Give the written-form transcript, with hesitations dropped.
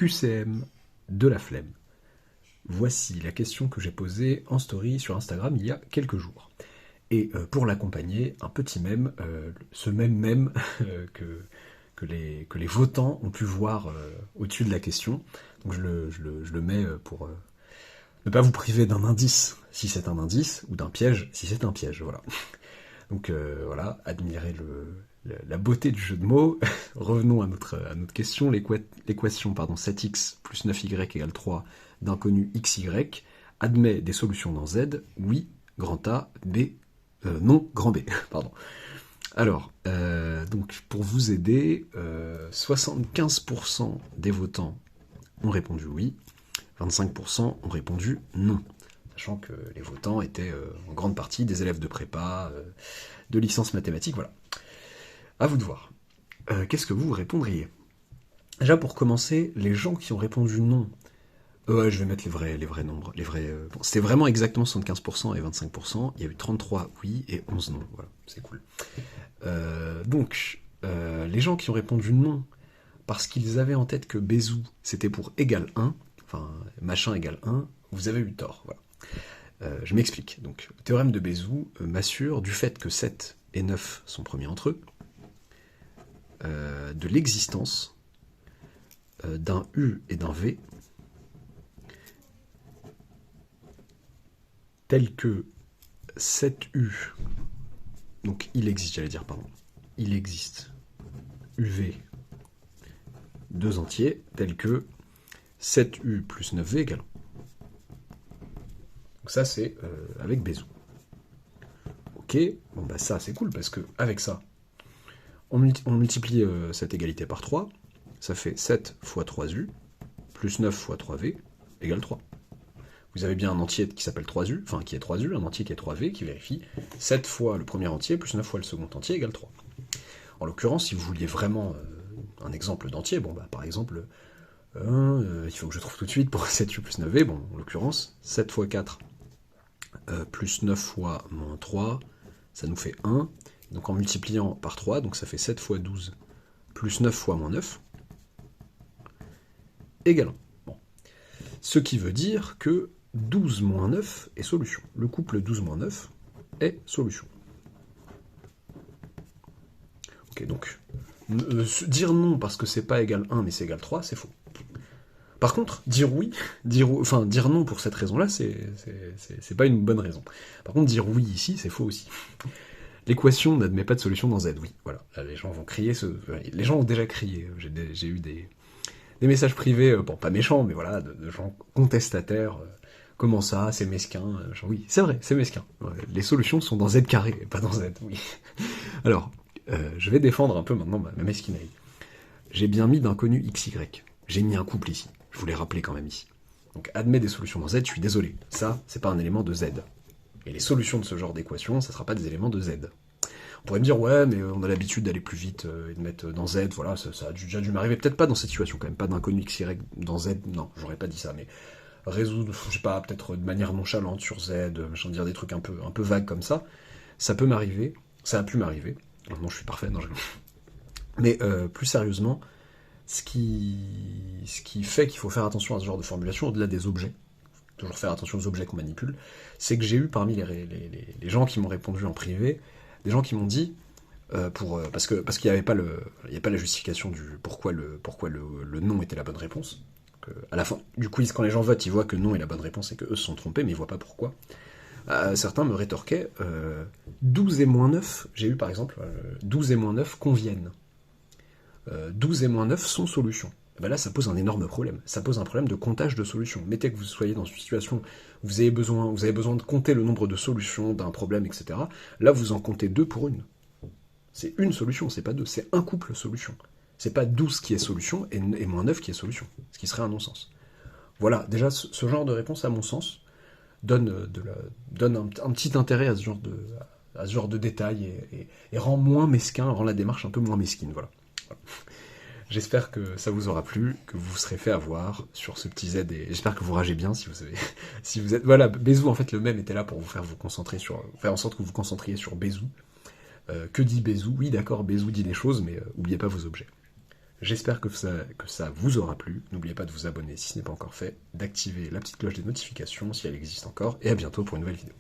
QCM de la flemme. Voici la question que j'ai posée en story sur Instagram il y a quelques jours. Et pour l'accompagner, un petit mème, ce même mème que les votants ont pu voir au-dessus de la question. Donc je le mets pour ne pas vous priver d'un indice si c'est un indice, ou d'un piège si c'est un piège, voilà. Donc voilà, admirez la beauté du jeu de mots. Revenons à notre question. L'équation 7x plus 9y égale 3 d'inconnu xy admet des solutions dans Z, oui, grand A, B, non, grand B, pardon. Alors, donc pour vous aider, 75% des votants ont répondu oui, 25% ont répondu non. Sachant que les votants étaient en grande partie des élèves de prépa, de licence mathématiques, voilà. À vous de voir. Qu'est-ce que vous répondriez? Déjà pour commencer, les gens qui ont répondu non, ouais, je vais mettre les vrais nombres. Bon, c'était vraiment exactement 75% et 25%. Il y a eu 33 oui et 11 non. Voilà, c'est cool. Donc, les gens qui ont répondu non parce qu'ils avaient en tête que Bézout c'était pour égal 1, enfin machin égale 1, vous avez eu tort. Voilà. Je m'explique. Donc, le théorème de Bézout m'assure du fait que 7 et 9 sont premiers entre eux, de l'existence d'un U et d'un V tel que 7U, donc il existe UV deux entiers tel que 7U plus 9V égale 1. Donc ça c'est avec Bézout. Ok, bon bah ça c'est cool parce que avec ça, on multiplie cette égalité par 3, ça fait 7 fois 3U plus 9 fois 3V égale 3. Vous avez bien un entier qui s'appelle 3U, enfin qui est 3U, un entier qui est 3V, qui vérifie 7 fois le premier entier plus 9 fois le second entier égale 3. En l'occurrence, si vous vouliez vraiment un exemple d'entier, bon bah par exemple, il faut que je trouve tout de suite pour 7U plus 9V, bon en l'occurrence, 7 fois 4 plus 9 fois moins 3, ça nous fait 1. Donc en multipliant par 3, donc ça fait 7 fois 12 plus 9 fois moins 9, égale 1. Bon. Ce qui veut dire que 12 moins 9 est solution. Le couple 12 moins 9 est solution. Ok, donc, dire non parce que c'est pas égal 1 mais c'est égal 3, c'est faux. Par contre, dire non pour cette raison-là, c'est pas une bonne raison. Par contre, dire oui ici, c'est faux aussi. L'équation n'admet pas de solution dans Z, oui. Voilà, là, les gens vont crier, les gens ont déjà crié. J'ai eu des messages privés, bon, pas méchants, mais voilà, de gens contestataires. Comment ça, c'est mesquin? Oui, c'est vrai, c'est mesquin. Les solutions sont dans Z carré, pas dans Z, oui. Alors, je vais défendre un peu maintenant ma mesquinerie. J'ai bien mis d'inconnu XY. J'ai mis un couple ici. Je vous l'ai rappelé quand même ici. Donc, admet des solutions dans Z, je suis désolé. Ça, c'est pas un élément de Z. Et les solutions de ce genre d'équation, ça sera pas des éléments de Z. On pourrait me dire, ouais, mais on a l'habitude d'aller plus vite et de mettre dans Z, voilà, ça a déjà dû m'arriver. Peut-être pas dans cette situation, quand même, pas d'inconnu XY dans Z, non, j'aurais pas dit ça, mais résoudre, je sais pas, peut-être de manière nonchalante sur Z, machin, dire des trucs un peu vagues comme ça peut m'arriver, ça a pu m'arriver. Non, je suis parfait, non, mais plus sérieusement, ce qui fait qu'il faut faire attention à ce genre de formulation, au-delà des objets, toujours faire attention aux objets qu'on manipule, c'est que j'ai eu parmi les gens qui m'ont répondu en privé, des gens qui m'ont dit, parce qu'il n'y avait pas la justification du pourquoi le non était la bonne réponse. À la fin du quiz, quand les gens votent, ils voient que non est la bonne réponse et qu'eux se sont trompés, mais ils voient pas pourquoi. Certains me rétorquaient 12 et moins 9, j'ai eu par exemple 12 et moins 9 conviennent. 12 et moins 9 sont solutions. Ben là, ça pose un énorme problème. Ça pose un problème de comptage de solutions. Mettez que vous soyez dans une situation où vous avez besoin de compter le nombre de solutions d'un problème, etc. Là, vous en comptez 2 pour une. C'est une solution, c'est pas 2, c'est un couple solution. C'est pas 12 qui est solution et moins 9 qui est solution, ce qui serait un non-sens. Voilà, déjà, ce genre de réponse, à mon sens, donne un petit intérêt à ce genre de détails et rend moins mesquin, rend la démarche un peu moins mesquine, voilà. J'espère que ça vous aura plu, que vous vous serez fait avoir sur ce petit Z, et j'espère que vous ragez bien si vous êtes... Voilà, Bézout, en fait, le même était là pour faire en sorte que vous vous concentriez sur Bézout. Que dit Bézout? Oui, d'accord, Bézout dit des choses, mais oubliez pas vos objets. J'espère que ça vous aura plu. N'oubliez pas de vous abonner si ce n'est pas encore fait, d'activer la petite cloche des notifications si elle existe encore, et à bientôt pour une nouvelle vidéo.